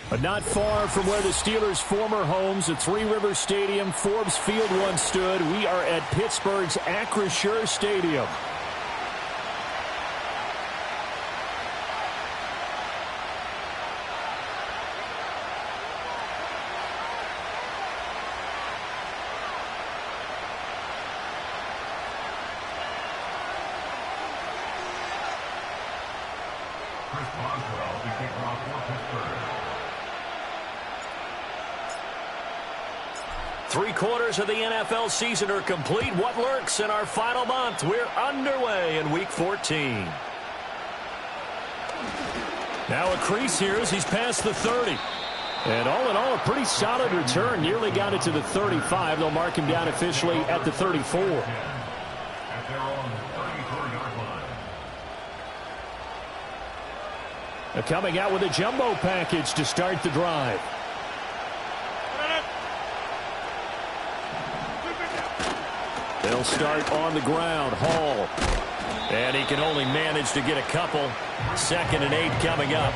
But not far from where the Steelers' former homes at Three Rivers Stadium, Forbes Field once stood, we are at Pittsburgh's Acrisure Stadium. Three-quarters of the NFL season are complete. What lurks in our final month? We're underway in Week 14. Now a crease here as he's past the 30. And all in all, a pretty solid return. Nearly got it to the 35. They'll mark him down officially at the 34. Coming out with a jumbo package to start the drive. They'll start on the ground. Hall. And he can only manage to get a couple. 2nd and 8 coming up.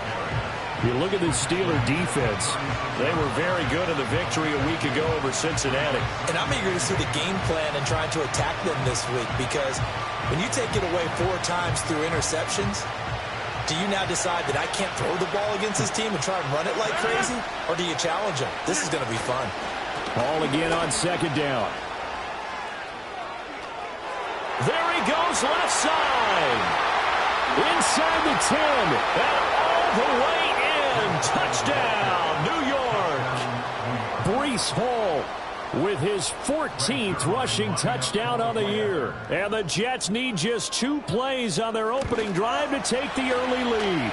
You look at the Steeler defense. They were very good in the victory a week ago over Cincinnati. And I'm eager to see the game plan and trying to attack them this week, because when you take it away 4 times through interceptions, do you now decide that I can't throw the ball against this team and try and run it like crazy? Or do you challenge them? This is going to be fun. Ball again on 2nd down. There he goes, left side. Inside the 10. And all the way in. Touchdown, New York. Breece Hall with his 14th rushing touchdown on the year. And the Jets need just 2 plays on their opening drive to take the early lead.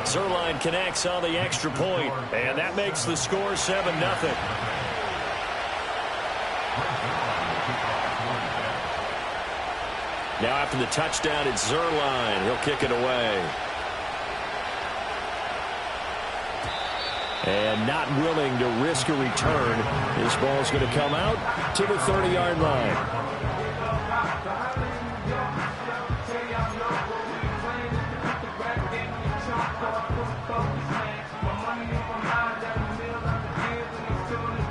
Zerline connects on the extra point, and that makes the score 7-0. Now after the touchdown, it's Zerline. He'll kick it away. And not willing to risk a return. This ball's going to come out to the 30-yard line.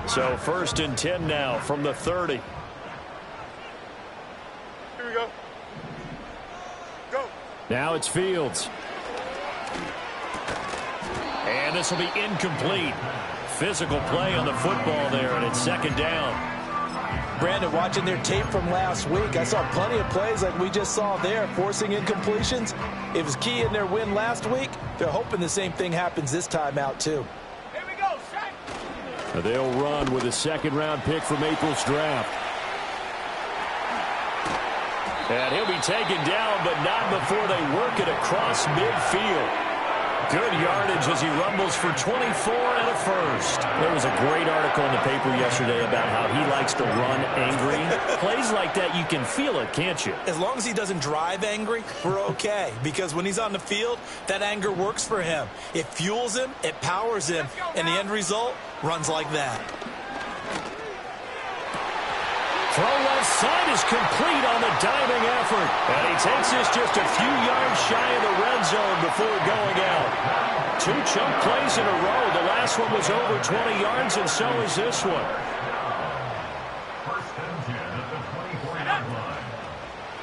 So 1st and 10 now from the 30. Here we go. Go. Now it's Fields. And this will be incomplete. Physical play on the football there, and it's 2nd down. Brandon, watching their tape from last week, I saw plenty of plays like we just saw there, forcing incompletions. It was key in their win last week. They're hoping the same thing happens this time out, too. Here we go, Shaq. They'll run with a 2nd-round pick from April's draft. And he'll be taken down, but not before they work it across midfield. Good yardage as he rumbles for 24 and a first. There was a great article in the paper yesterday about how he likes to run angry. Plays like that, you can feel it, can't you? As long as he doesn't drive angry, we're okay. Because when he's on the field, that anger works for him. It fuels him, it powers him, and the end result runs like that. Throw left side is complete on the diving effort. And he takes this just a few yards shy of the red zone before going out. 2 chunk plays in a row. The last one was over 20 yards, and so is this one.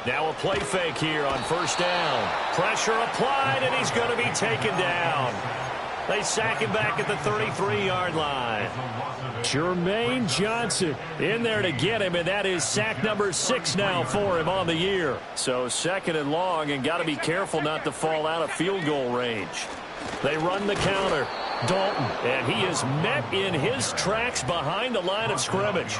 Now a play fake here on 1st down. Pressure applied, and he's going to be taken down. They sack him back at the 33-yard line. Jermaine Johnson in there to get him, and that is sack number 6 now for him on the year. So 2nd and long, and got to be careful not to fall out of field goal range. They run the counter. Dalton, and he is met in his tracks behind the line of scrimmage.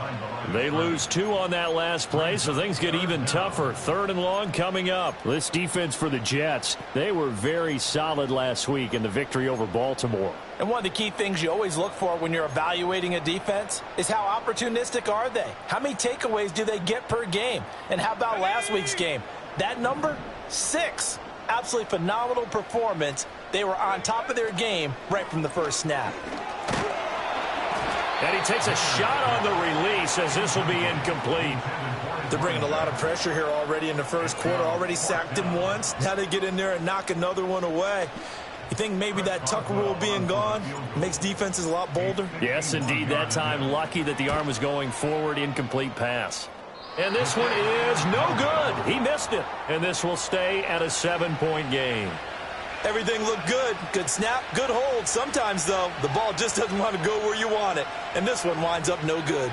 They lose 2 on that last play, so things get even tougher. 3rd and long coming up. This defense for the Jets, they were very solid last week in the victory over Baltimore. And one of the key things you always look for when you're evaluating a defense is how opportunistic are they? How many takeaways do they get per game? And how about last week's game? That number, 6. Absolutely phenomenal performance. They were on top of their game right from the first snap. And he takes a shot on the release as this will be incomplete. They're bringing a lot of pressure here already in the first quarter. Already sacked him once. Now they get in there and knock another one away. You think maybe that tuck rule being gone makes defenses a lot bolder? Yes, indeed. That time lucky that the arm was going forward. Incomplete pass. And this one is no good. He missed it. And this will stay at a 7-point game. Everything looked good. Good snap, good hold. Sometimes, though, the ball just doesn't want to go where you want it. And this one winds up no good.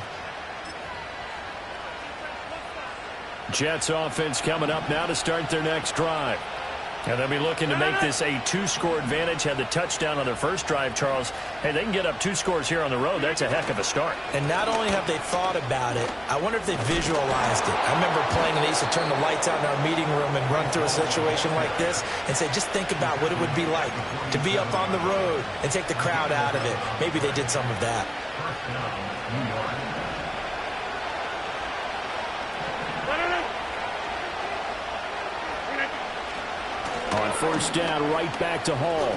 Jets offense coming up now to start their next drive. And they'll be looking to make this a 2-score advantage. Had the touchdown on their first drive, Charles. Hey, they can get up 2 scores here on the road. That's a heck of a start. And not only have they thought about it, I wonder if they visualized it. I remember playing, and they used to turn the lights out in our meeting room and run through a situation like this and say, just think about what it would be like to be up on the road and take the crowd out of it. Maybe they did some of that. On first down, right back to Hall.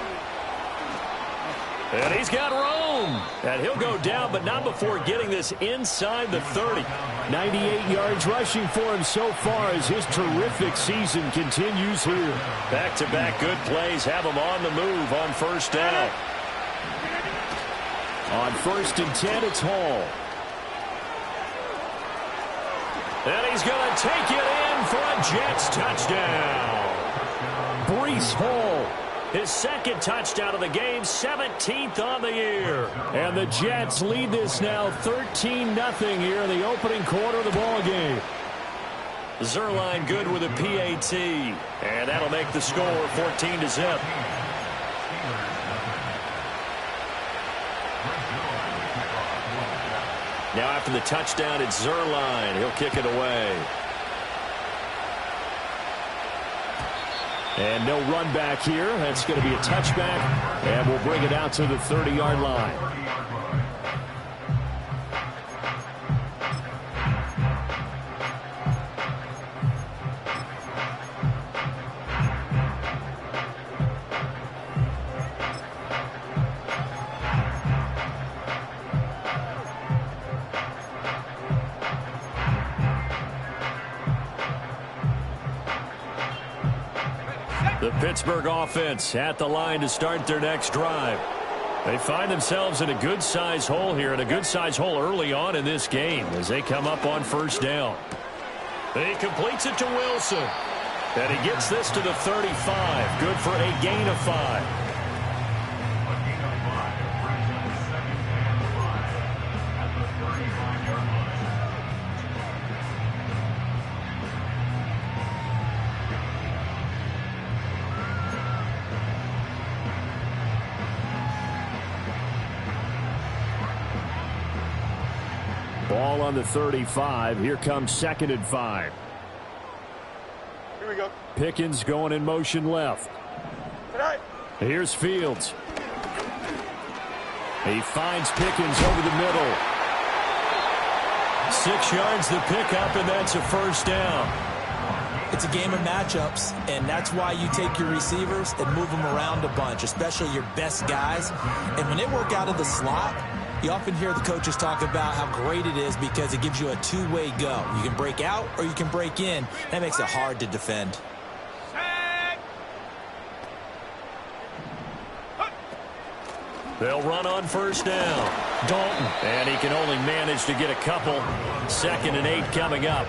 And he's got room. And he'll go down, but not before getting this inside the 30. 98 yards rushing for him so far as his terrific season continues here. Back-to-back good plays have him on the move on first down. On 1st and 10, it's Hall. And he's going to take it in for a Jets touchdown. Breece Hall, his 2nd touchdown of the game, 17th on the year. And the Jets lead this now 13-0 here in the opening quarter of the ball game. Zerline good with a PAT, and that'll make the score 14-0. Now after the touchdown, it's Zerline. He'll kick it away. And no run back here. That's going to be a touchback, and we'll bring it out to the 30-yard line. The Pittsburgh offense at the line to start their next drive. They find themselves in a good-sized hole here, and a good-sized hole early on in this game as they come up on first down. He completes it to Wilson. And he gets this to the 35. Good for a gain of 5. Ball on the 35. Here comes 2nd and 5. Here we go. Pickens going in motion left. Tonight. Here's Fields. He finds Pickens over the middle. 6 yards the pickup, and that's a first down. It's a game of matchups, and that's why you take your receivers and move them around a bunch, especially your best guys. And when they work out of the slot, you often hear the coaches talk about how great it is because it gives you a two-way go. You can break out or you can break in. That makes it hard to defend. They'll run on first down. Dalton, and he can only manage to get a couple. 2nd and 8 coming up.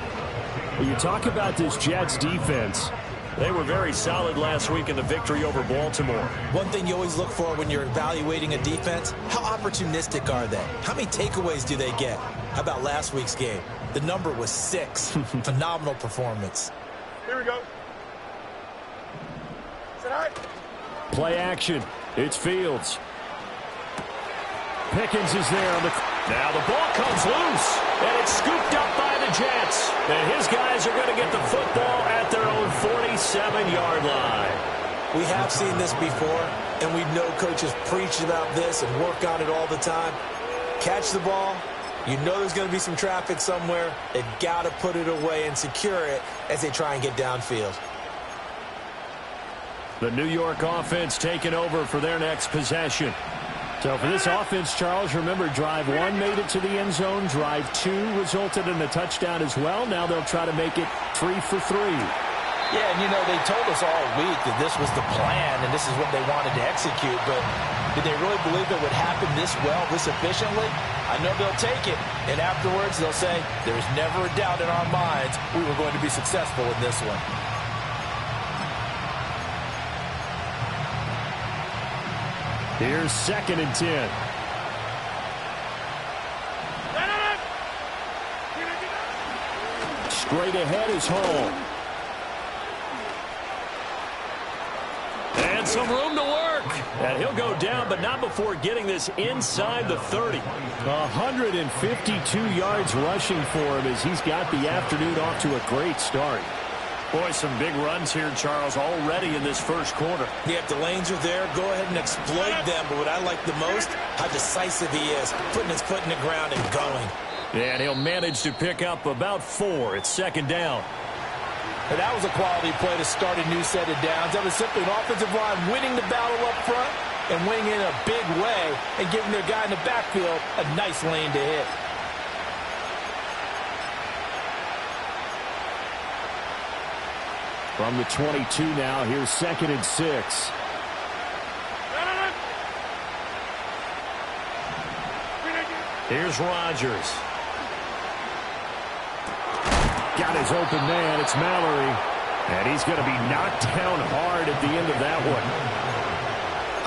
When you talk about this Jets defense, they were very solid last week in the victory over Baltimore. One thing you always look for when you're evaluating a defense, how opportunistic are they? How many takeaways do they get? How about last week's game? The number was 6. Phenomenal performance. Here we go. Tonight. Play action. It's Fields. Pickens is there on the... Now the ball comes loose, and it's scooped up by the Jets. And his guys are going to get the football at their own 47-yard line. We have seen this before, and we know coaches preach about this and work on it all the time. Catch the ball. You know there's going to be some traffic somewhere. They've got to put it away and secure it as they try and get downfield. The New York offense taking over for their next possession. So for this offense, Charles, remember, drive 1 made it to the end zone. Drive 2 resulted in a touchdown as well. Now they'll try to make it 3 for 3. Yeah, and you know, they told us all week that this was the plan and this is what they wanted to execute, but did they really believe it would happen this well, this efficiently? I know they'll take it, and afterwards they'll say, there's never a doubt in our minds we were going to be successful in this one. Here's 2nd and 10. Straight ahead is Hall. And some room to work. And he'll go down, but not before getting this inside the 30. 152 yards rushing for him as he's got the afternoon off to a great start. Boy, some big runs here, Charles, already in this first quarter. Yeah, if the lanes are there, go ahead and exploit them. But what I like the most, how decisive he is, putting his foot in the ground and going. And he'll manage to pick up about 4. It's 2nd down. And that was a quality play to start a new set of downs. That was simply an offensive line winning the battle up front and winning in a big way and giving their guy in the backfield a nice lane to hit. From the 22 now, here's 2nd and 6. Here's Rodgers. Got his open man. It's Mallory. And he's going to be knocked down hard at the end of that one.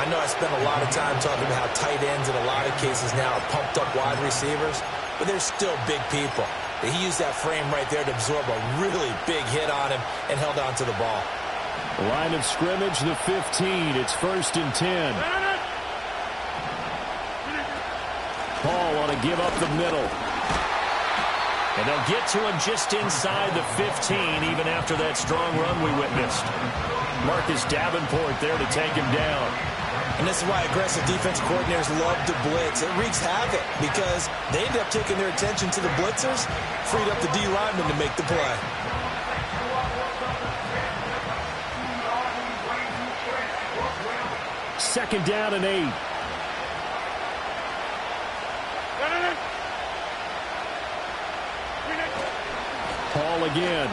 I know I spent a lot of time talking about how tight ends in a lot of cases now are pumped up wide receivers, but they're still big people. He used that frame right there to absorb a really big hit on him and held on to the ball. Line of scrimmage, the 15. It's 1st and 10. Paul on to give up the middle. And they'll get to him just inside the 15, even after that strong run we witnessed. Marcus Davenport there to take him down. And this is why aggressive defense coordinators love to blitz. It wreaks havoc because they end up taking their attention to the blitzers, freed up the D lineman to make the play. Second down and 8. Paul again.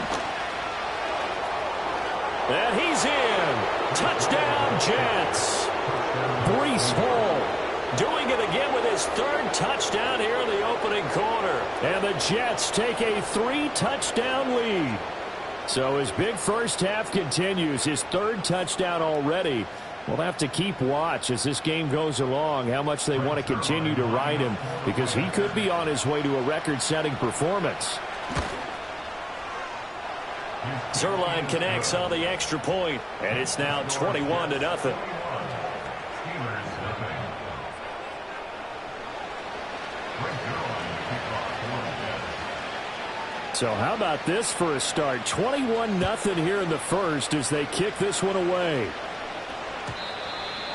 And he's in. Touchdown, Jets. Breece Hall doing it again with his 3rd touchdown here in the opening quarter. And the Jets take a 3-touchdown lead. So his big first half continues. His 3rd touchdown already. We'll have to keep watch as this game goes along, how much they want to continue to ride him, because he could be on his way to a record-setting performance. Zerline connects on the extra point, and it's now 21-0. So how about this for a start? 21-0 here in the first as they kick this one away.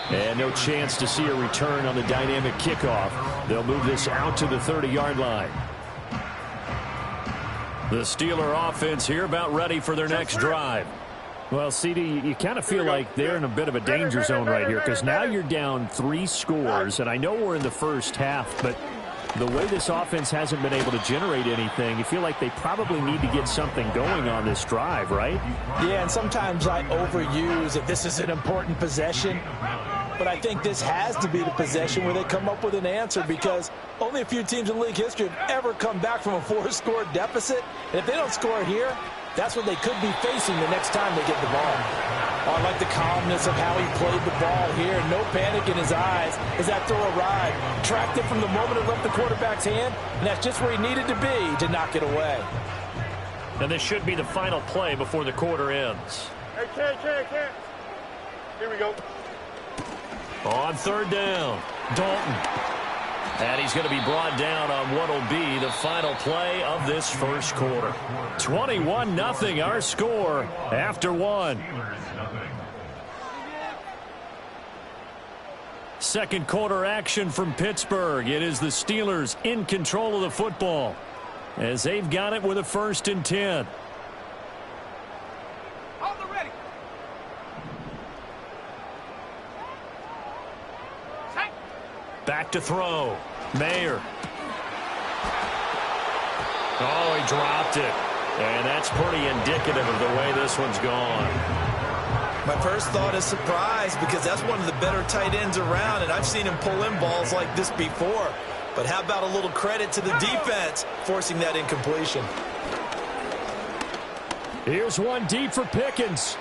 And no chance to see a return on the dynamic kickoff. They'll move this out to the 30-yard line. The Steeler offense here about ready for their next drive. Well, CD, you kind of feel like they're in a bit of a danger zone right here because now you're down 3 scores, and I know we're in the first half, but the way this offense hasn't been able to generate anything, you feel like they probably need to get something going on this drive, right? Yeah, and sometimes I overuse that this is an important possession. But I think this has to be the possession where they come up with an answer because only a few teams in league history have ever come back from a 4-score deficit. And if they don't score here, that's what they could be facing the next time they get the ball. Oh, I like the calmness of how he played the ball here. No panic in his eyes as that throw arrived. Tracked it from the moment it left the quarterback's hand, and that's just where he needed to be to knock it away. And this should be the final play before the quarter ends. Hey, can't. Here we go. On 3rd down, Dalton. And he's going to be brought down on what will be the final play of this first quarter. 21-0 our score after one. Second quarter action from Pittsburgh. It is the Steelers in control of the football as they've got it with a 1st and 10. Back to throw. Mayer. Oh, he dropped it. And that's pretty indicative of the way this one's gone. My first thought is surprise because that's one of the better tight ends around, and I've seen him pull in balls like this before. But how about a little credit to the defense forcing that incompletion? Here's one deep for Pickens.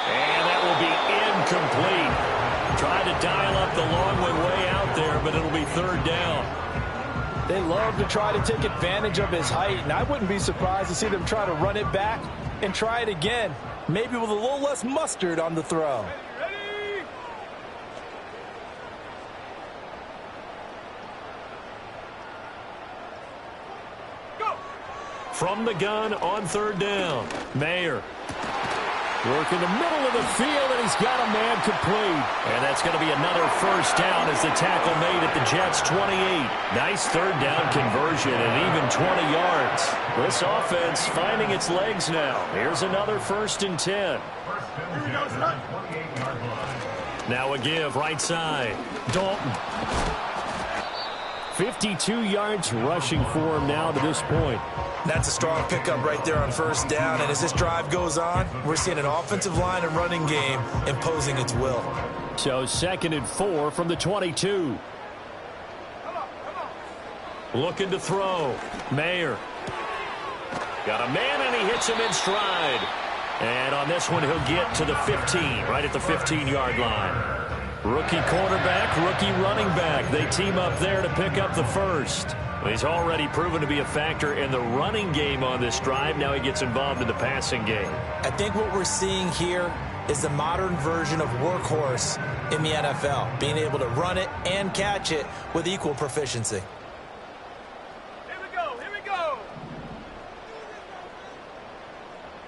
And that will be incomplete. Tried to dial up the long one way out there, but it'll be 3rd down. They love to try to take advantage of his height, and I wouldn't be surprised to see them try to run it back and try it again, maybe with a little less mustard on the throw. From the gun on 3rd down, Mayer. Work in the middle of the field, and he's got a man complete. And that's going to be another 1st down as the tackle made at the Jets' 28. Nice 3rd down conversion and even 20 yards. This offense finding its legs now. Here's another 1st and 10. Now a give right side. Dalton. 52 yards rushing for him now to this point. That's a strong pickup right there on 1st down. And as this drive goes on, we're seeing an offensive line and running game imposing its will. So 2nd and 4 from the 22. Looking to throw. Mayer. Got a man, and he hits him in stride. And on this one, he'll get to the 15, right at the 15-yard line. Rookie quarterback, rookie running back. They team up there to pick up the 1st. He's already proven to be a factor in the running game on this drive. Now he gets involved in the passing game. I think what we're seeing here is the modern version of workhorse in the NFL, being able to run it and catch it with equal proficiency. Here we go.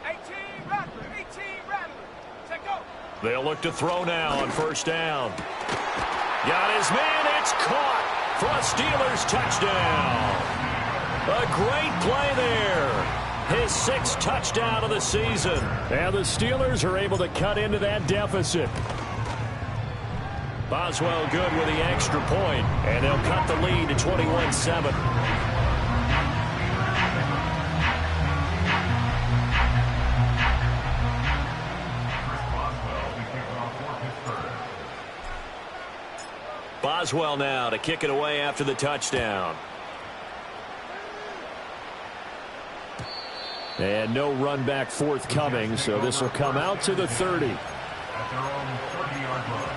18 Rattler. Take go. They'll look to throw now on 1st down. Got his man, it's caught for a Steelers touchdown. A great play there. His 6th touchdown of the season. And the Steelers are able to cut into that deficit. Boswell good with the extra point, and they'll cut the lead to 21-7. Boswell now to kick it away after the touchdown. And no run back forthcoming, so this will come out to the 30. At their own 30-yard line.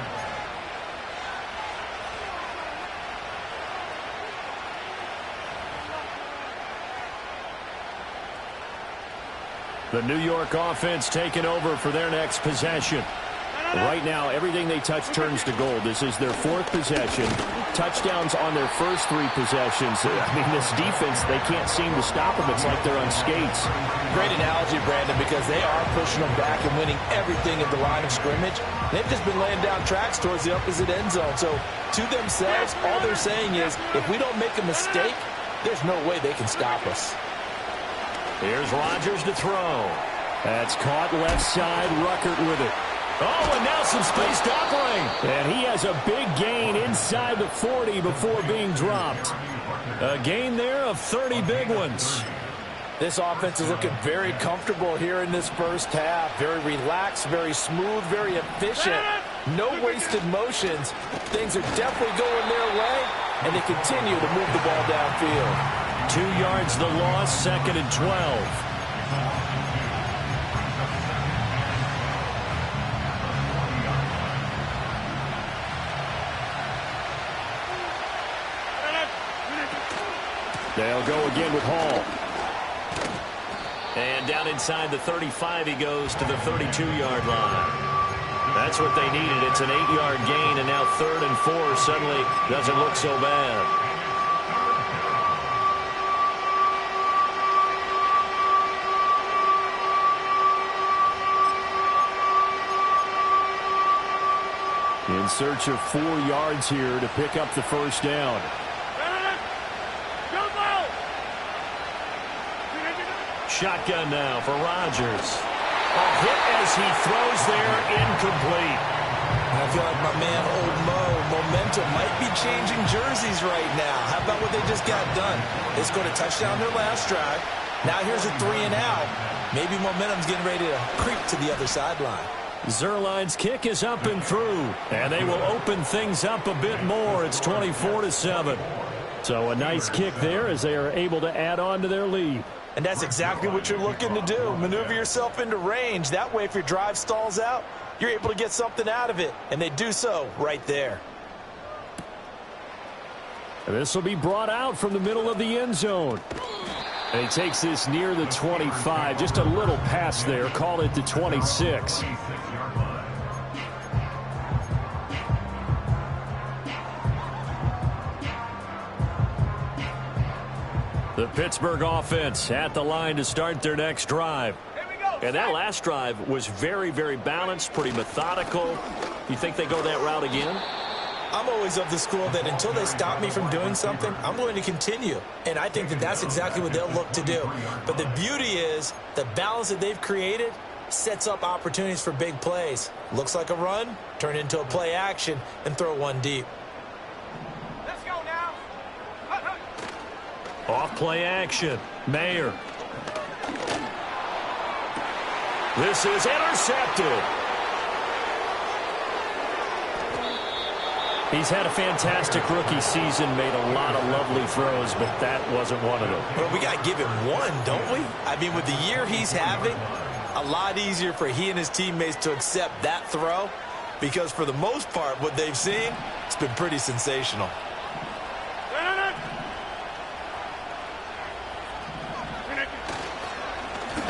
The New York offense taking over for their next possession. Right now, everything they touch turns to gold. This is their 4th possession. Touchdowns on their first 3 possessions. I mean, this defense, they can't seem to stop them. It's like they're on skates. Great analogy, Brandon, because they are pushing them back and winning everything at the line of scrimmage. They've just been laying down tracks towards the opposite end zone. So, to themselves, all they're saying is, if we don't make a mistake, there's no way they can stop us. Here's Rodgers to throw. That's caught left side. Ruckert with it. Oh, and now some space to operate. And he has a big gain inside the 40 before being dropped. A gain there of 30 big ones. This offense is looking very comfortable here in this first half. Very relaxed, very smooth, very efficient. No wasted motions. Things are definitely going their way, and they continue to move the ball downfield. 2 yards the loss, 2nd and 12. They'll go again with Hall. And down inside the 35, he goes to the 32-yard line. That's what they needed. It's an 8-yard gain, and now 3rd and 4 suddenly doesn't look so bad. In search of 4 yards here to pick up the first down. Shotgun now for Rodgers. A hit as he throws there, incomplete. I feel like my man, Old Mo, momentum might be changing jerseys right now. How about what they just got done? They scored a touchdown their last drive. Now here's a 3 and out. Maybe momentum's getting ready to creep to the other sideline. Zerline's kick is up and through, and they will open things up a bit more. It's 24-7. So a nice kick there as they are able to add on to their lead. And that's exactly what you're looking to do. Maneuver yourself into range. That way, if your drive stalls out, you're able to get something out of it. And they do so right there. This will be brought out from the middle of the end zone. And he takes this near the 25. Just a little pass there. Call it the 26. The Pittsburgh offense at the line to start their next drive. And that last drive was very, very balanced, pretty methodical. You think they go that route again? I'm always of the school that until they stop me from doing something, I'm going to continue. And I think that that's exactly what they'll look to do. But the beauty is the balance that they've created sets up opportunities for big plays. Looks like a run, turn into a play action, and throw one deep. Let's go now. Off play action. Mayer. This is intercepted. He's had a fantastic rookie season, made a lot of lovely throws, but that wasn't one of them. Well, we got to give him one, don't we? I mean, with the year he's having, a lot easier for he and his teammates to accept that throw because for the most part, what they've seen, it's been pretty sensational.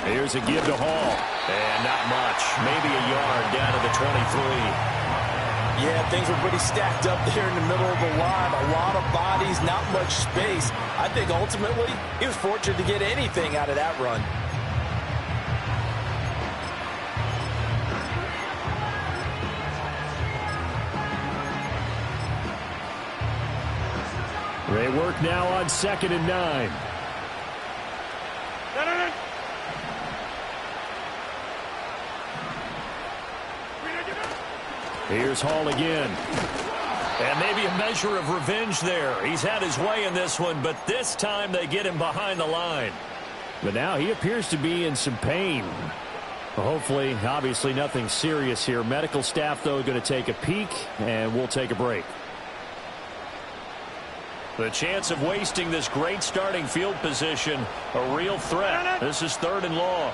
Here's a give to Hall. And not much. Maybe a yard down to the 23. Yeah, things were pretty stacked up there in the middle of the line. A lot of bodies, not much space. I think ultimately he was fortunate to get anything out of that run. They work now on 2nd and 9. Here's Hall again. And maybe a measure of revenge there. He's had his way in this one, but this time they get him behind the line. But now he appears to be in some pain. Hopefully, obviously nothing serious here. Medical staff, though, going to take a peek, and we'll take a break. The chance of wasting this great starting field position, a real threat. This is 3rd and long.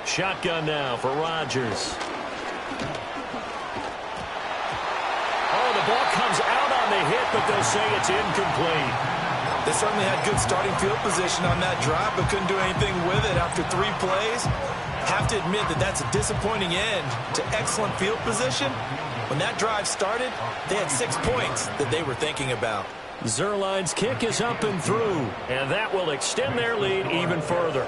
Shotgun now for Rodgers. Oh, the ball comes out on the hit, but they'll say it's incomplete. They certainly had good starting field position on that drive, but couldn't do anything with it after 3 plays. Have to admit that that's a disappointing end to excellent field position. When that drive started, they had 6 points that they were thinking about. Zerline's kick is up and through, and that will extend their lead even further.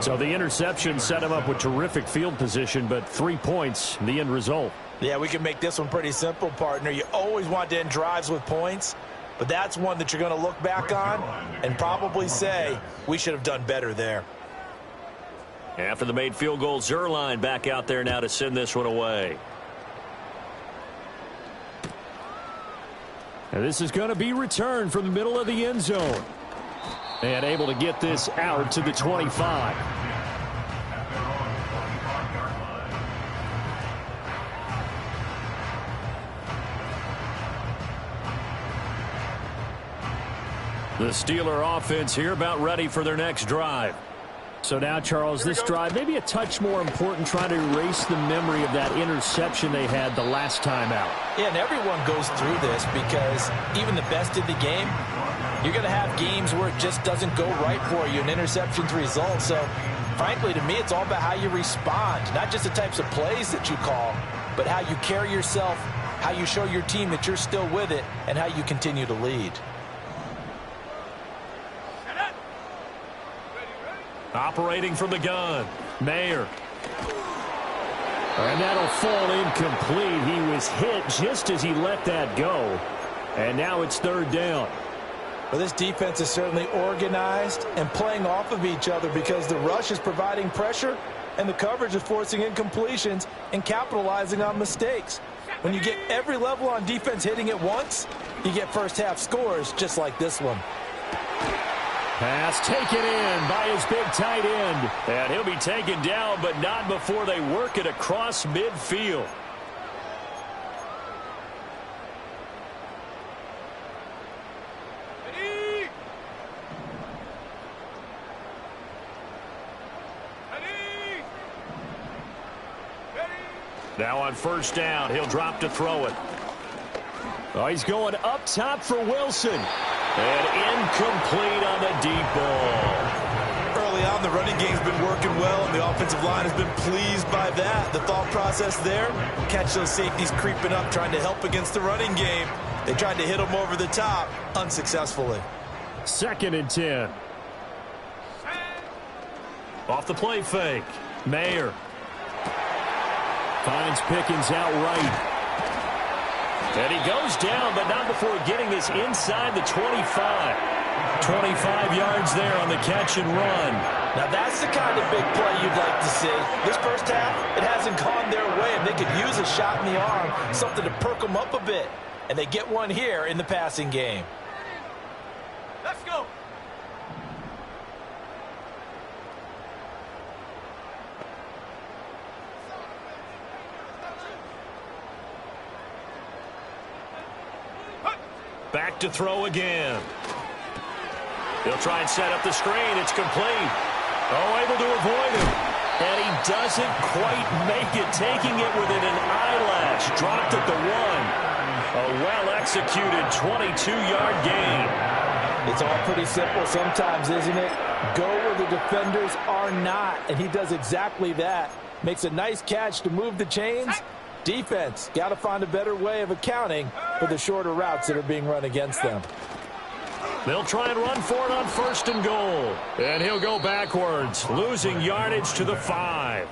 So the interception set him up with terrific field position, but 3 points, the end result. Yeah, we can make this one pretty simple, partner. You always want to end drives with points, but that's one that you're going to look back on and probably say, we should have done better there. After the made field goal, Zerline back out there now to send this one away. And this is going to be returned from the middle of the end zone. And able to get this out to the 25. The Steeler offense here about ready for their next drive. So now, Charles, this drive maybe a touch more important, trying to erase the memory of that interception they had the last time out. Yeah, and everyone goes through this because even the best in the game, you're going to have games where it just doesn't go right for you, and interceptions result. So, frankly, to me, it's all about how you respond, not just the types of plays that you call, but how you carry yourself, how you show your team that you're still with it, and how you continue to lead. Operating from the gun. Mayer. And that'll fall incomplete. He was hit just as he let that go. And now it's third down. Well, this defense is certainly organized and playing off of each other because the rush is providing pressure and the coverage is forcing incompletions and capitalizing on mistakes. When you get every level on defense hitting at once, you get first half scores just like this one. Pass taken in by his big tight end. And he'll be taken down, but not before they work it across midfield. Now on first down, he'll drop to throw it. Oh, he's going up top for Wilson. And incomplete on the deep ball. Early on, the running game's been working well, and the offensive line has been pleased by that. The thought process there, catch those safeties creeping up, trying to help against the running game. They tried to hit them over the top, unsuccessfully. 2nd and 10. Off the play fake. Mayer. Finds Pickens out right. And he goes down, but not before getting this inside the 25. 25 yards there on the catch and run. Now that's the kind of big play you'd like to see. This first half, it hasn't gone their way, and they could use a shot in the arm, something to perk them up a bit. And they get one here in the passing game. Let's go. Back to throw again. He'll try and set up the screen. It's complete. Oh, able to avoid him. And he doesn't quite make it, taking it within an eyelash. Dropped at the 1. A well-executed 22-yard gain. It's all pretty simple sometimes, isn't it? Go where the defenders are not, and he does exactly that. Makes a nice catch to move the chains. Defense, got to find a better way of accounting for the shorter routes that are being run against them. They'll try and run for it on 1st and goal. And he'll go backwards, losing yardage to the 5.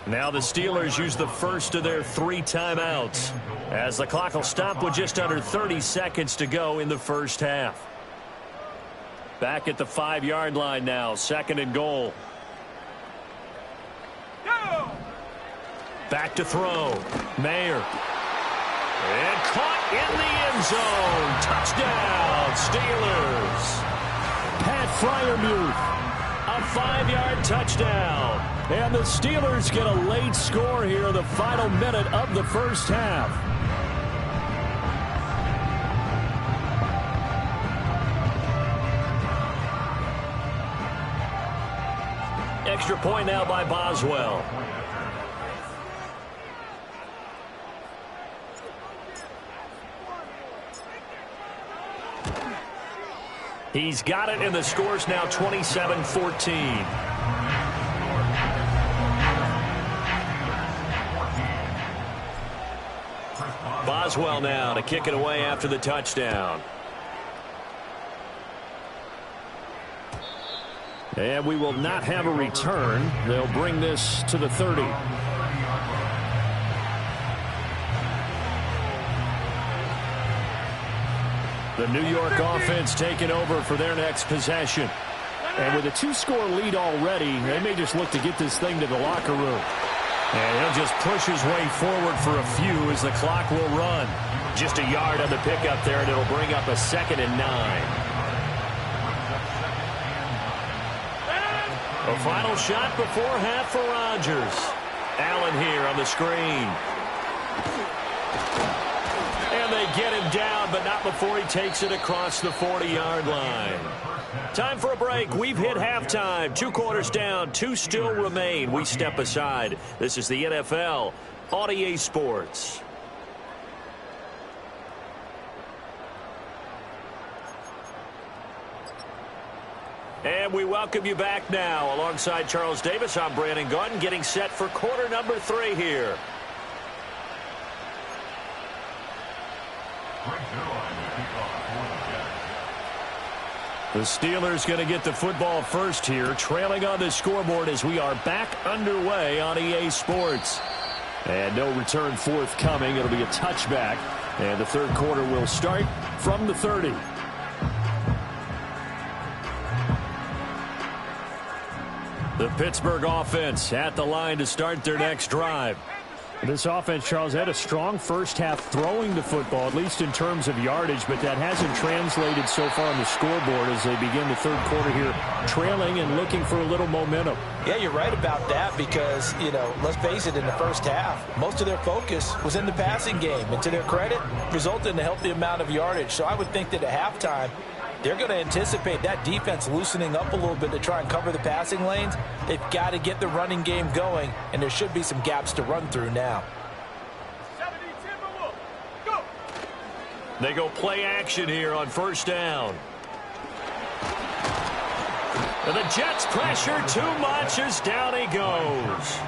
Now the Steelers use the first of their 3 timeouts, as the clock will stop with just under 30 seconds to go in the first half. Back at the 5-yard line now, 2nd and goal. Back to throw. Mayer. And caught in the end zone. Touchdown, Steelers. Pat Freiermuth. A 5-yard touchdown. And the Steelers get a late score here in the final minute of the first half. Extra point now by Boswell. He's got it, and the score's now 27-14. Boswell now to kick it away after the touchdown. And we will not have a return. They'll bring this to the 30. The New York offense taking over for their next possession. And with a 2-score lead already, they may just look to get this thing to the locker room. And he'll just push his way forward for a few as the clock will run. Just a yard on the pickup there, and it'll bring up a 2nd and 9. A final shot before half for Rodgers. Allen here on the screen. And they get him down, but not before he takes it across the 40-yard line. Time for a break. We've hit halftime. 2 quarters down, 2 still remain. We step aside. This is the NFL on EA Sports. And we welcome you back now. Alongside Charles Davis, I'm Brandon Gunn, getting set for quarter number 3 here. The Steelers going to get the football first here, trailing on the scoreboard as we are back underway on EA Sports. And no return forthcoming. It'll be a touchback. And the third quarter will start from the 30. The Pittsburgh offense at the line to start their next drive. This offense, Charles, had a strong first half throwing the football, at least in terms of yardage, but that hasn't translated so far on the scoreboard as they begin the third quarter here, trailing and looking for a little momentum. Yeah, you're right about that because, let's face it, in the first half, most of their focus was in the passing game. And to their credit, resulted in a healthy amount of yardage. So I would think that at halftime, they're going to anticipate that defense loosening up a little bit to try and cover the passing lanes. They've got to get the running game going, and there should be some gaps to run through now. They go play action here on first down. And the Jets pressure too much as down he goes.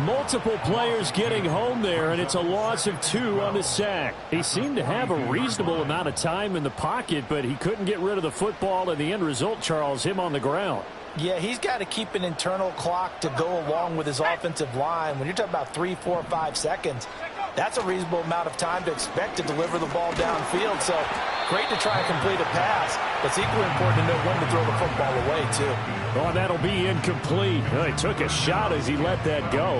Multiple players getting home there, and it's a loss of 2 on the sack. He seemed to have a reasonable amount of time in the pocket, but he couldn't get rid of the football, and the end result, Charles, him on the ground. Yeah, he's got to keep an internal clock to go along with his offensive line. When you're talking about 3, 4, 5 seconds, that's a reasonable amount of time to expect to deliver the ball downfield. So great to try and complete a pass, but it's equally important to know when to throw the football away, too. Oh, that'll be incomplete. Well, he took a shot as he let that go,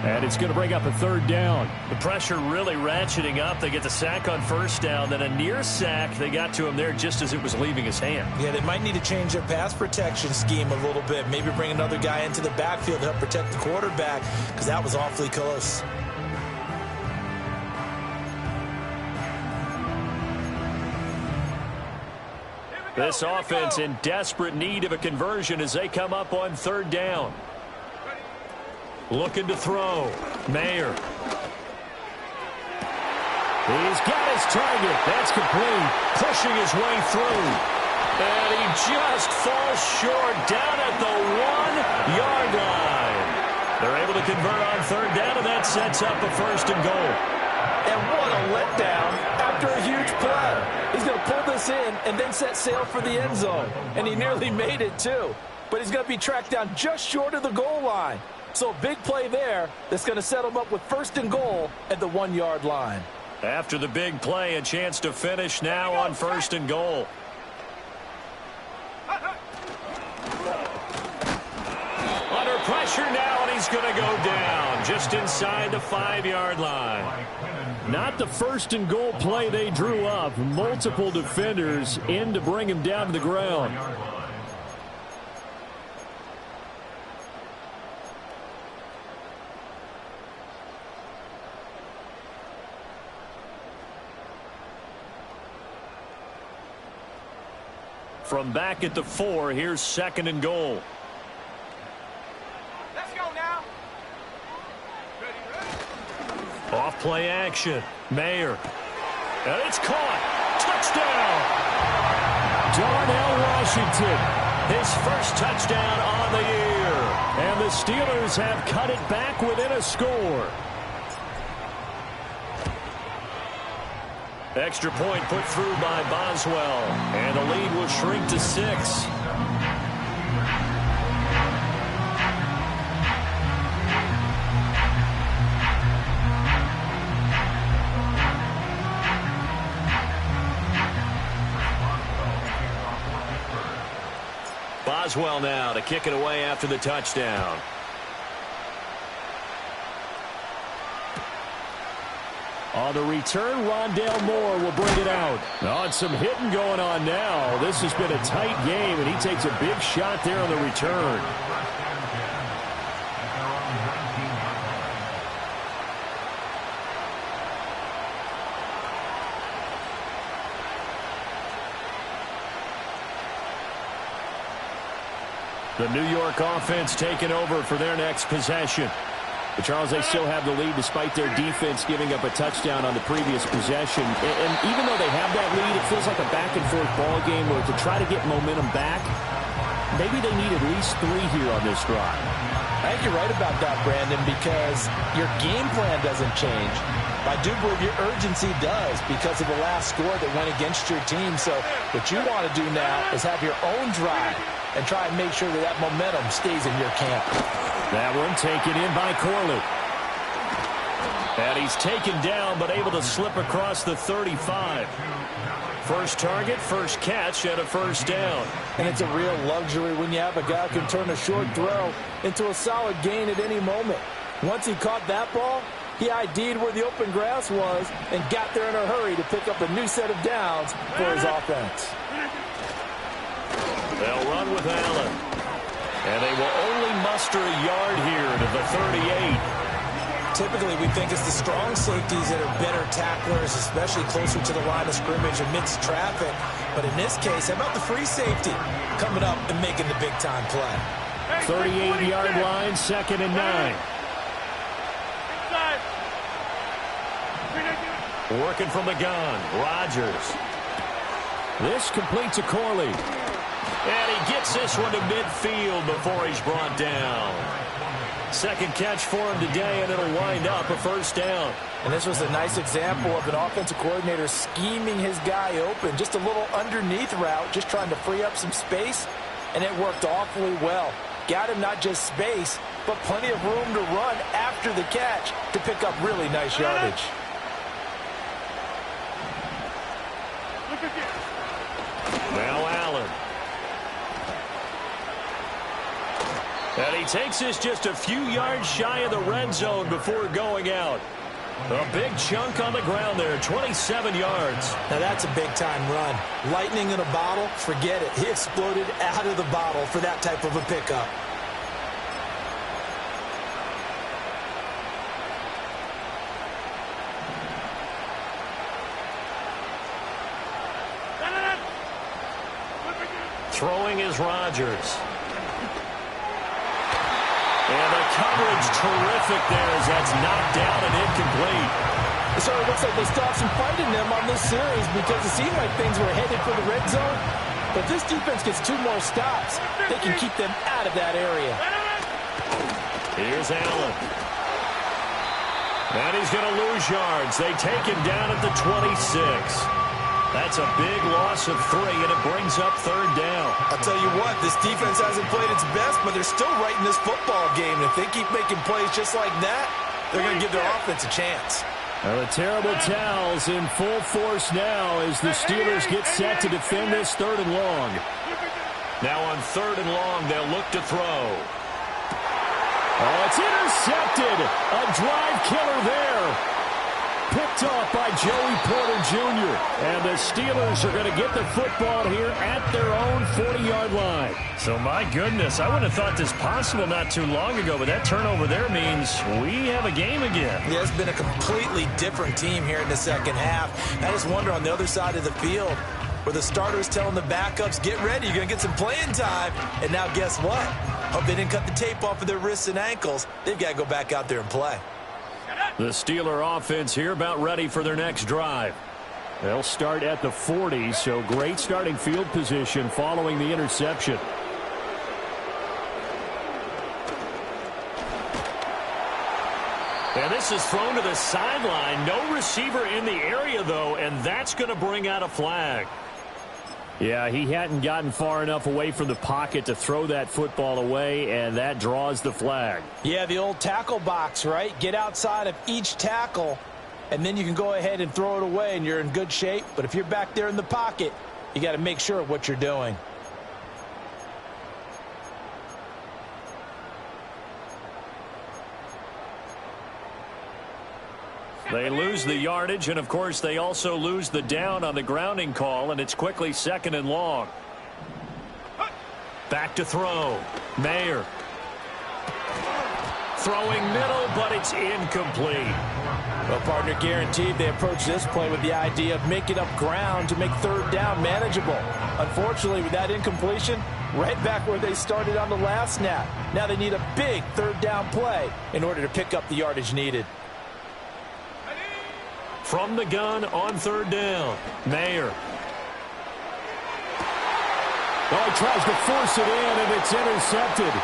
and it's going to bring up a third down. The pressure really ratcheting up. They get the sack on first down, then a near sack. They got to him there just as it was leaving his hand. Yeah, they might need to change their pass protection scheme a little bit. Maybe bring another guy into the backfield to help protect the quarterback because that was awfully close. This offense in desperate need of a conversion as they come up on third down. Looking to throw. Mayer. He's got his target. That's complete. Pushing his way through. And he just falls short down at the 1-yard line. They're able to convert on third down, and that sets up a first and goal. And what a letdown after a huge play. He's going to pull this in and then set sail for the end zone. And he nearly made it, too. But he's going to be tracked down just short of the goal line. So a big play there that's going to set him up with first and goal at the 1-yard line. After the big play, a chance to finish now on first and goal. Under pressure now, and he's going to go down just inside the 5-yard line. Not the first and goal play they drew up. Multiple defenders in to bring him down to the ground. From back at the 4, here's second and goal. Let's go now. Off play action. Mayer. And it's caught. Touchdown. Darnell Washington. His first touchdown on the year. And the Steelers have cut it back within a score. Extra point put through by Boswell. And the lead will shrink to 6. Boswell now to kick it away after the touchdown. On the return, Rondale Moore will bring it out. Oh, and some hitting going on now. This has been a tight game, and he takes a big shot there on the return. The New York offense taking over for their next possession. But Charles, they still have the lead despite their defense giving up a touchdown on the previous possession. And even though they have that lead, it feels like a back-and-forth ball game where to try to get momentum back, maybe they need at least 3 here on this drive. I think you're right about that, Brandon, because your game plan doesn't change. I do believe your urgency does because of the last score that went against your team. So what you want to do now is have your own drive and try and make sure that that momentum stays in your camp. That one taken in by Corley. And he's taken down but able to slip across the 35. First target, first catch, and a first down. And it's a real luxury when you have a guy who can turn a short throw into a solid gain at any moment. Once he caught that ball, he ID'd where the open grass was and got there in a hurry to pick up a new set of downs for his offense. They'll run with Allen. And they will only muster a yard here to the 38. Typically, we think it's the strong safeties that are better tacklers, especially closer to the line of scrimmage amidst traffic. But in this case, how about the free safety coming up and making the big-time play? 38-yard line, 2nd and 9. Working from the gun, Rodgers. This complete to Corley. And he gets this one to midfield before he's brought down. Second catch for him today, and it'll wind up a first down. And this was a nice example of an offensive coordinator scheming his guy open. Just a little underneath route, just trying to free up some space, and it worked awfully well. Got him not just space, but plenty of room to run after the catch to pick up really nice yardage. Now Allen. And he takes this just a few yards shy of the red zone before going out. A big chunk on the ground there, 27 yards. Now that's a big-time run. Lightning in a bottle, forget it. He exploded out of the bottle for that type of a pickup. Throwing is Rodgers. And the coverage terrific there as that's knocked down and incomplete. So it looks like they still have some fight in them on this series because it seemed like things were headed for the red zone. But this defense gets 2 more stops. They can keep them out of that area. Here's Allen. And he's going to lose yards. They take him down at the 26. That's a big loss of 3, and it brings up 3rd down. I'll tell you what, this defense hasn't played its best, but they're still right in this football game. And if they keep making plays just like that, they're going to give their offense a chance. Well, the terrible towels in full force now as the Steelers get set to defend this 3rd and long. Now on 3rd and long, they'll look to throw. Oh, it's intercepted. A drive killer there. Picked off by Joey Porter Jr. And the Steelers are going to get the football here at their own 40-yard line. So, my goodness, I wouldn't have thought this possible not too long ago, but that turnover there means we have a game again. Yeah, it's been a completely different team here in the second half. I just wonder on the other side of the field where the starters telling the backups, get ready, you're going to get some playing time. And now guess what? Hope they didn't cut the tape off of their wrists and ankles. They've got to go back out there and play. The Steeler offense here about ready for their next drive. They'll start at the 40, so great starting field position following the interception. And this is thrown to the sideline. No receiver in the area, though, and that's going to bring out a flag. Yeah, he hadn't gotten far enough away from the pocket to throw that football away, and that draws the flag. Yeah, the old tackle box, right? Get outside of each tackle, and then you can go ahead and throw it away, and you're in good shape. But if you're back there in the pocket, you got to make sure of what you're doing. They lose the yardage, and, of course, they also lose the down on the grounding call, and it's quickly 2nd and long. Back to throw. Mayer. Throwing middle, but it's incomplete. Well, partner, guaranteed they approach this play with the idea of making up ground to make 3rd down manageable. Unfortunately, with that incompletion, right back where they started on the last snap. Now they need a big 3rd down play in order to pick up the yardage needed. From the gun on 3rd down, Mayer. Oh, he tries to force it in, and it's intercepted.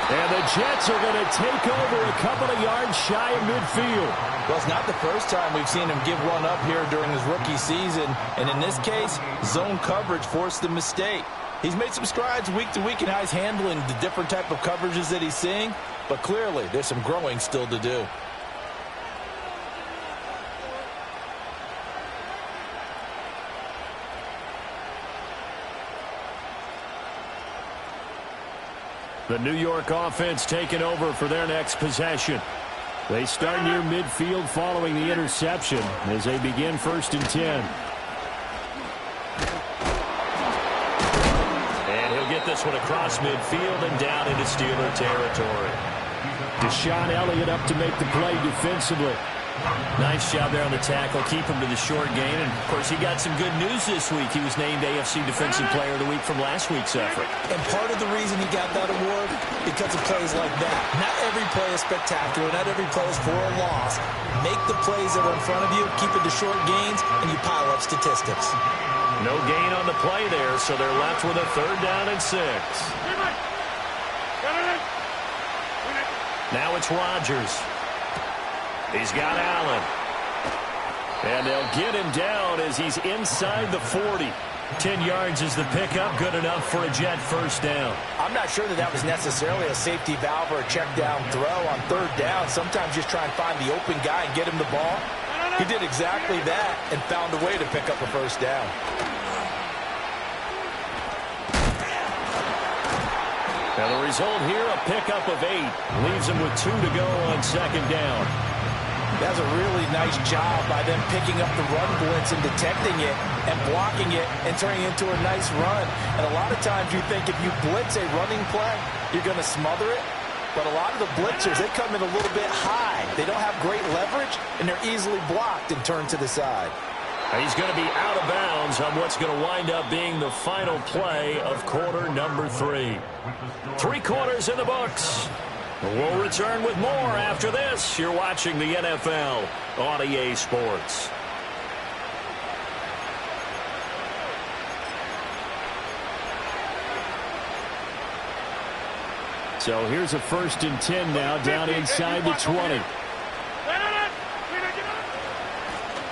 And the Jets are going to take over a couple of yards shy of midfield. Well, it's not the first time we've seen him give one up here during his rookie season. And in this case, zone coverage forced the mistake. He's made some strides week to week in how he's handling the different type of coverages that he's seeing. But clearly, there's some growing still to do. The New York offense taking over for their next possession. They start near midfield following the interception as they begin 1st and 10. And he'll get this one across midfield and down into Steeler territory. Deshaun Elliott up to make the play defensively. Nice job there on the tackle. Keep him to the short gain. And, of course, he got some good news this week. He was named AFC Defensive Player of the Week from last week's effort. And part of the reason he got that award, because of plays like that. Not every play is spectacular. Not every play is for a loss. Make the plays that are in front of you, keep it to short gains, and you pile up statistics. No gain on the play there, so they're left with a 3rd down and 6. Now it's Rodgers. He's got Allen. And they'll get him down as he's inside the 40. 10 yards is the pickup. Good enough for a Jet 1st down. I'm not sure that was necessarily a safety valve or a check down throw on 3rd down. Sometimes just try and find the open guy and get him the ball. He did exactly that and found a way to pick up a 1st down. Now the result here, a pickup of 8. Leaves him with 2 to go on 2nd down. That's a really nice job by them picking up the run blitz and detecting it and blocking it and turning it into a nice run. And a lot of times you think if you blitz a running play, you're going to smother it. But a lot of the blitzers, they come in a little bit high. They don't have great leverage, and they're easily blocked and turned to the side. He's going to be out of bounds on what's going to wind up being the final play of quarter number 3. 3 quarters in the books. We'll return with more after this. You're watching the NFL on EA Sports. So here's a 1st and 10 now, down inside the 20.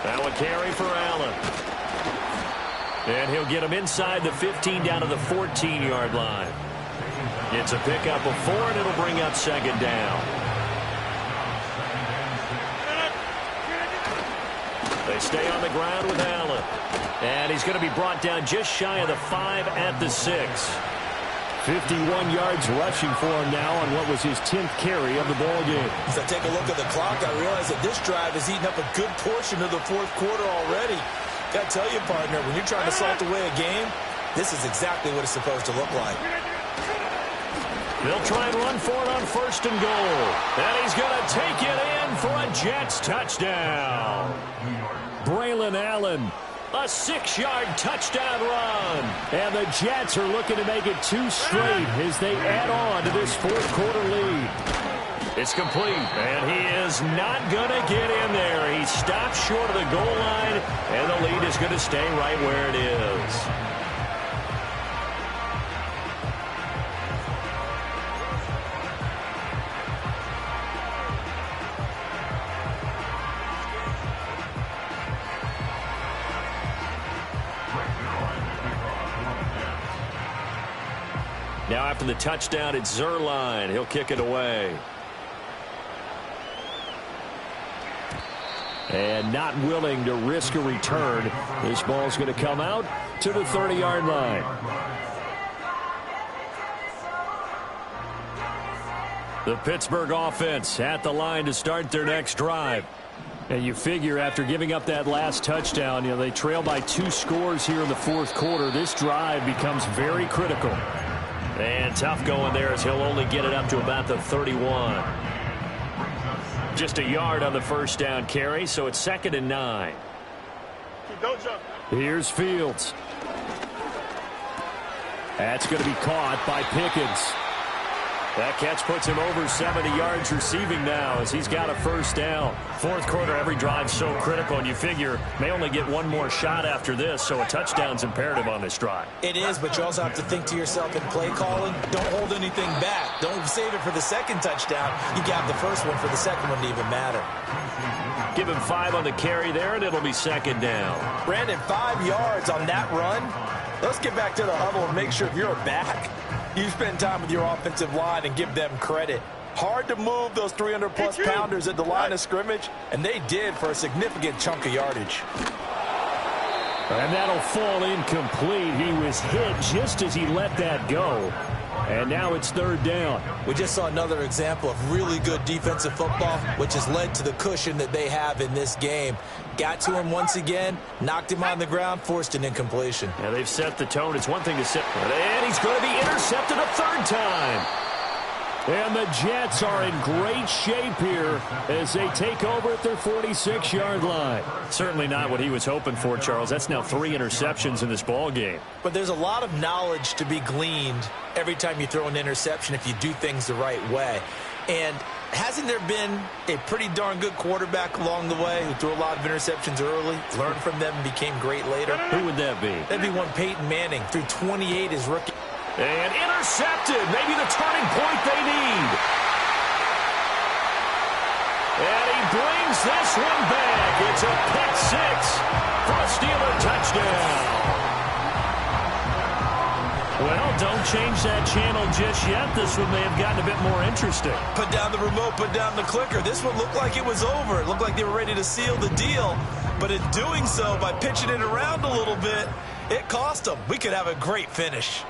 Now a carry for Allen. And he'll get him inside the 15 down to the 14-yard line. It's a pickup of 4, and it'll bring up 2nd down. They stay on the ground with Allen. And he's going to be brought down just shy of the 5 at the 6. 51 yards rushing for him now on what was his 10th carry of the ball game. As I take a look at the clock, I realize that this drive has eaten up a good portion of the 4th quarter already. Got to tell you, partner, when you're trying to salt away a game, this is exactly what it's supposed to look like. They'll try and run for it on 1st and goal. And he's going to take it in for a Jets touchdown. Braylon Allen, a 6-yard touchdown run. And the Jets are looking to make it 2 straight as they add on to this 4th quarter lead. It's complete, and he is not going to get in there. He stops short of the goal line, and the lead is going to stay right where it is. Now after the touchdown, it's Zerline. He'll kick it away. And not willing to risk a return. This ball's going to come out to the 30-yard line. The Pittsburgh offense at the line to start their next drive. And you figure after giving up that last touchdown, they trail by 2 scores here in the 4th quarter. This drive becomes very critical. And tough going there as he'll only get it up to about the 31. Just a yard on the 1st down carry, so it's 2nd and 9. Don't jump. Here's Fields. That's going to be caught by Pickens. That catch puts him over 70 yards receiving now as he's got a first down. Fourth quarter, every drive's so critical, and you figure may only get one more shot after this, so a touchdown's imperative on this drive. It is, but you also have to think to yourself in play calling, don't hold anything back. Don't save it for the second touchdown. You got the first one for the second one to even matter. Give him 5 on the carry there, and it'll be second down. Brandon, 5 yards on that run. Let's get back to the huddle and make sure if you're back, you spend time with your offensive line and give them credit. Hard to move those 300-plus pounders at the line of scrimmage, and they did for a significant chunk of yardage. And that'll fall incomplete. He was hit just as he let that go. And now it's third down. We just saw another example of really good defensive football, which has led to the cushion that they have in this game. Got to him once again, knocked him on the ground, forced an incompletion. Yeah, they've set the tone. It's one thing to set, and he's going to be intercepted a third time. And the Jets are in great shape here as they take over at their 46-yard line. Certainly not what he was hoping for, Charles. That's now 3 interceptions in this ball game. But there's a lot of knowledge to be gleaned every time you throw an interception if you do things the right way. And hasn't there been a pretty darn good quarterback along the way who threw a lot of interceptions early, learned from them, and became great later? Who would that be? That'd be one Peyton Manning, threw 28 his rookie. And intercepted. Maybe the turning point they need. And he brings this one back. It's a pick 6 for a Steeler touchdown. Well, don't change that channel just yet. This one may have gotten a bit more interesting. Put down the remote, put down the clicker. This one looked like it was over. It looked like they were ready to seal the deal. But in doing so, by pitching it around a little bit, it cost them. We could have a great finish.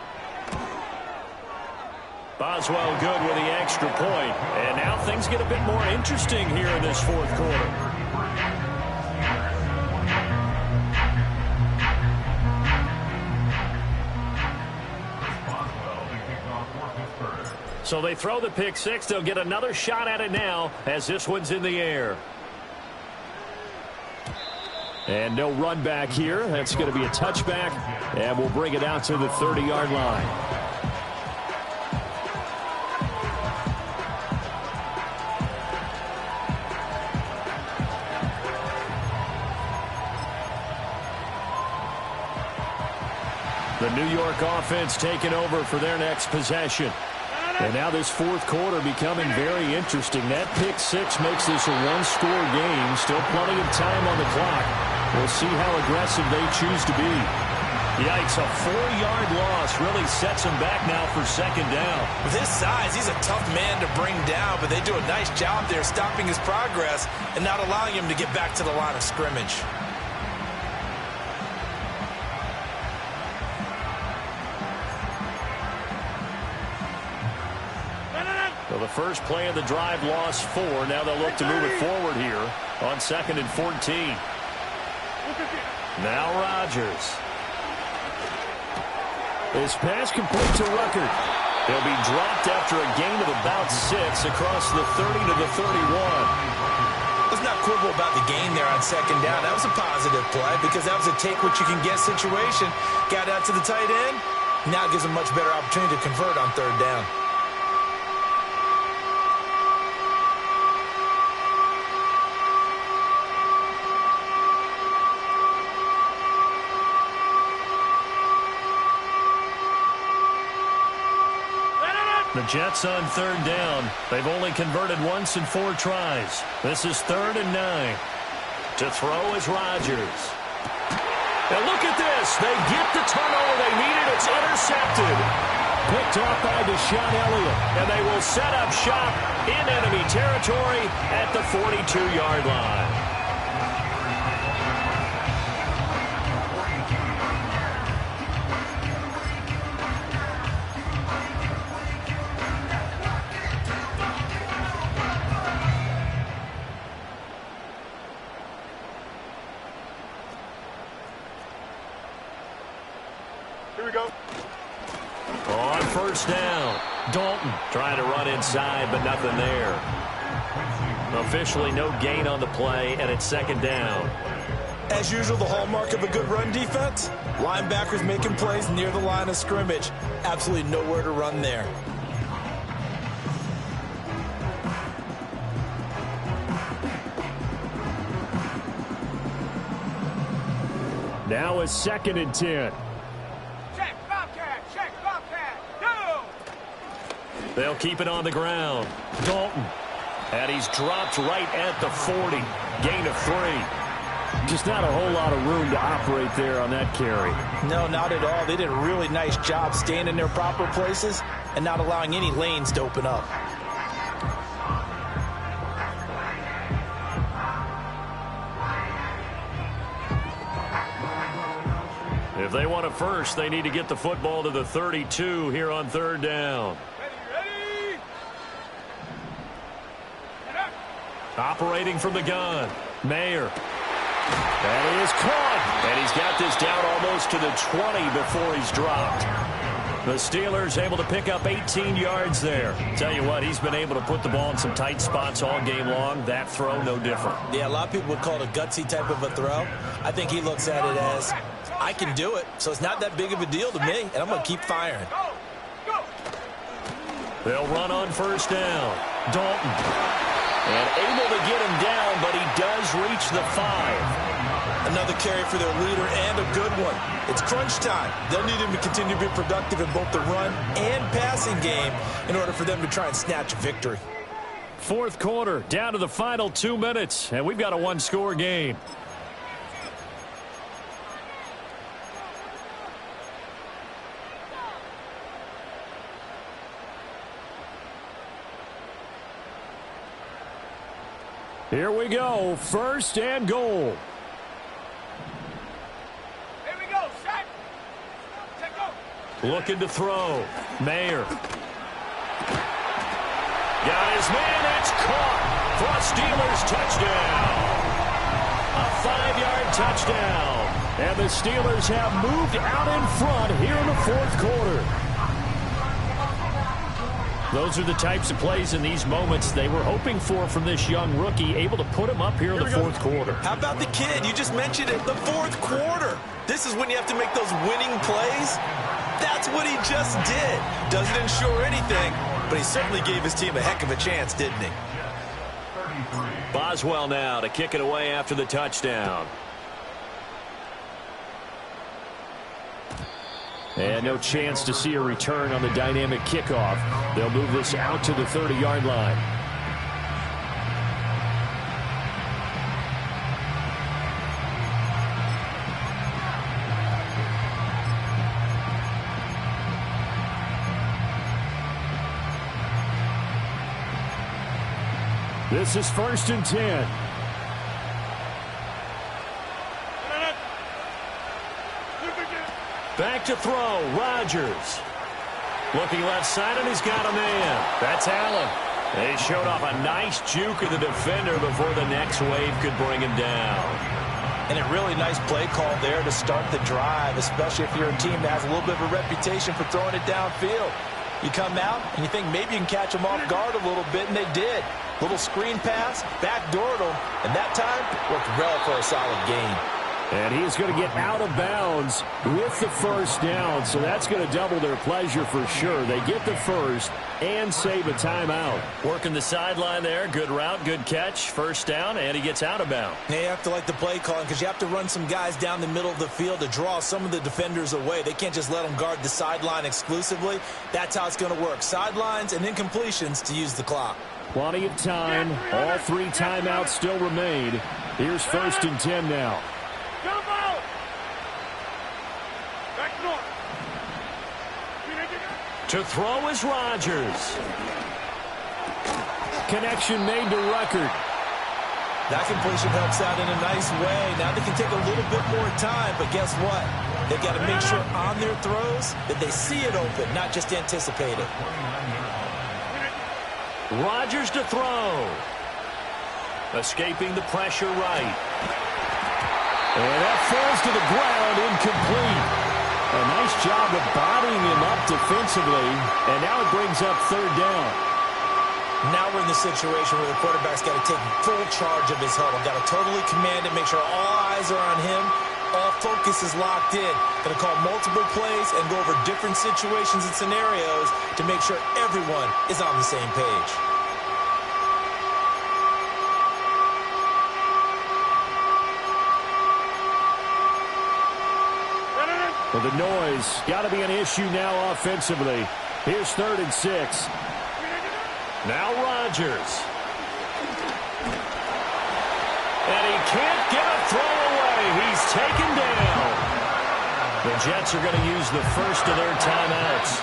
Boswell good with the extra point. And now things get a bit more interesting here in this fourth quarter. So they throw the pick 6. They'll get another shot at it now as this one's in the air. And no run back here. That's going to be a touchback. And we'll bring it out to the 30-yard line. The New York offense taking over for their next possession. And now this fourth quarter becoming very interesting. That pick 6 makes this a one-score game. Still plenty of time on the clock. We'll see how aggressive they choose to be. Yikes, a 4-yard loss really sets him back now for second down. With his size, he's a tough man to bring down, but they do a nice job there stopping his progress and not allowing him to get back to the line of scrimmage. Well, the first play of the drive lost 4. Now they'll look to move it forward here on 2nd and 14. Now Rodgers. His pass complete to Ruckert. He'll be dropped after a gain of about 6 across the 30 to the 31. Let's not quibble about the gain there on second down. That was a positive play because that was a take-what-you-can-get situation. Got out to the tight end. Now it gives him a much better opportunity to convert on third down. The Jets on third down. They've only converted once in 4 tries. This is 3rd and 9. To throw is Rodgers. And look at this. They get the turnover they needed. It's intercepted. Picked off by Deshaun Elliott. And they will set up shop in enemy territory at the 42-yard line. Here we go. On first down, Dalton trying to run inside, but nothing there. Officially no gain on the play, and it's second down. As usual, the hallmark of a good run defense, linebackers making plays near the line of scrimmage. Absolutely nowhere to run there. Now it's 2nd and 10. Check, Bobcat, go! They'll keep it on the ground. Dalton. And he's dropped right at the 40. Gain of 3. Just not a whole lot of room to operate there on that carry. No, not at all. They did a really nice job staying in their proper places and not allowing any lanes to open up. If they want a first, they need to get the football to the 32 here on 3rd down. Ready? Operating from the gun. Mayer. That is caught. And he's got this down almost to the 20 before he's dropped. The Steelers able to pick up 18 yards there. Tell you what, he's been able to put the ball in some tight spots all game long. That throw, no different. Yeah, a lot of people would call it a gutsy type of a throw. I think he looks at it as, I can do it, so it's not that big of a deal to me, and I'm going to keep firing. Go! They'll run on 1st down. Dalton. And able to get him down, but he does reach the 5. Another carry for their leader and a good one. It's crunch time. They'll need him to continue to be productive in both the run and passing game in order for them to try and snatch a victory. 4th quarter, down to the final 2 minutes, and we've got a 1-score game. Here we go, 1st and goal. Here we go, set! Check, go! Looking to throw. Mayer. Got his man, that's caught for a Steelers touchdown. A 5-yard touchdown. And the Steelers have moved out in front here in the 4th quarter. Those are the types of plays in these moments they were hoping for from this young rookie, able to put him up here in the 4th quarter. How about the kid? You just mentioned it, the 4th quarter. This is when you have to make those winning plays. That's what he just did. Doesn't ensure anything, but he certainly gave his team a heck of a chance, didn't he? Boswell now to kick it away after the touchdown. And no chance to see a return on the dynamic kickoff. They'll move this out to the 30-yard line. This is 1st and 10. Back to throw, Rodgers. Looking left side, and he's got a man. That's Allen. They showed off a nice juke of the defender before the next wave could bring him down. And a really nice play call there to start the drive, especially if you're a team that has a little bit of a reputation for throwing it downfield. You come out, and you think maybe you can catch them off guard a little bit, and they did. Little screen pass, backdoored them, and that time worked well for a solid gain. And he is going to get out of bounds with the 1st down, so that's going to double their pleasure for sure. They get the 1st and save a timeout. Working the sideline there. Good route, good catch. 1st down, and he gets out of bounds. Yeah, you have to like the play calling because you have to run some guys down the middle of the field to draw some of the defenders away. They can't just let them guard the sideline exclusively. That's how it's going to work. Sidelines and incompletions to use the clock. Plenty of time. All 3 timeouts still remain. Here's 1st and 10 now. Jump out! Back north! To throw is Rodgers. Connection made to Ruckert. That completion helps out in a nice way. Now they can take a little bit more time, but guess what? They've got to make sure on their throws that they see it open, not just anticipate it. Rodgers to throw. Escaping the pressure right. And that falls to the ground, incomplete. A nice job of bodying him up defensively, and now it brings up 3rd down. Now we're in the situation where the quarterback's got to take full charge of his huddle. Got to totally command it, make sure all eyes are on him. All focus is locked in. Going to call multiple plays and go over different situations and scenarios to make sure everyone is on the same page. Well, the noise got to be an issue now offensively. Here's 3rd and 6. Now Rodgers. And he can't get a throw away. He's taken down. The Jets are going to use the first of their timeouts,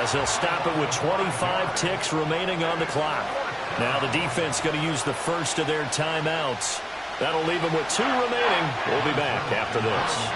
as they'll stop it with 25 ticks remaining on the clock. Now the defense going to use the first of their timeouts. That'll leave them with 2 remaining. We'll be back after this.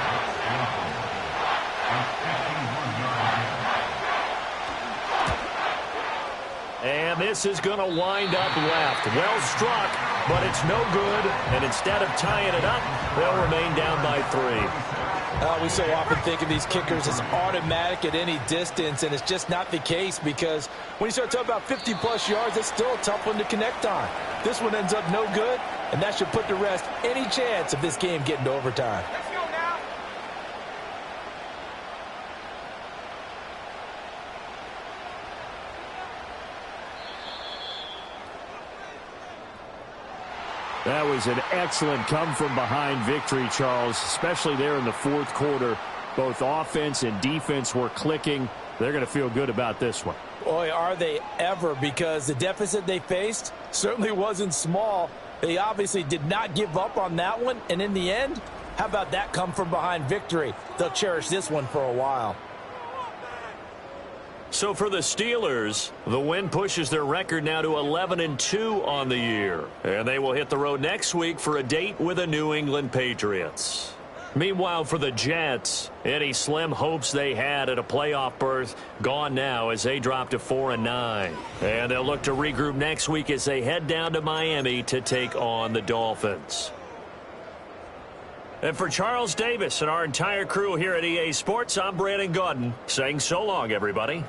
And this is going to wind up left. Well struck, but it's no good. And instead of tying it up, they'll remain down by 3. We so often think of these kickers as automatic at any distance, and it's just not the case, because when you start talking about 50-plus yards, it's still a tough one to connect on. This one ends up no good, and that should put to rest any chance of this game getting to overtime. Let's go now. That was an excellent come-from-behind victory, Charles, especially there in the 4th quarter. Both offense and defense were clicking. They're going to feel good about this one. Boy, are they ever, because the deficit they faced certainly wasn't small. They obviously did not give up on that one, and in the end, how about that come-from-behind victory? They'll cherish this one for a while. So for the Steelers, the win pushes their record now to 11-2 on the year. And they will hit the road next week for a date with the New England Patriots. Meanwhile, for the Jets, any slim hopes they had at a playoff berth gone now as they drop to 4-9. And they'll look to regroup next week as they head down to Miami to take on the Dolphins. And for Charles Davis and our entire crew here at EA Sports, I'm Brandon Gaudin saying so long, everybody.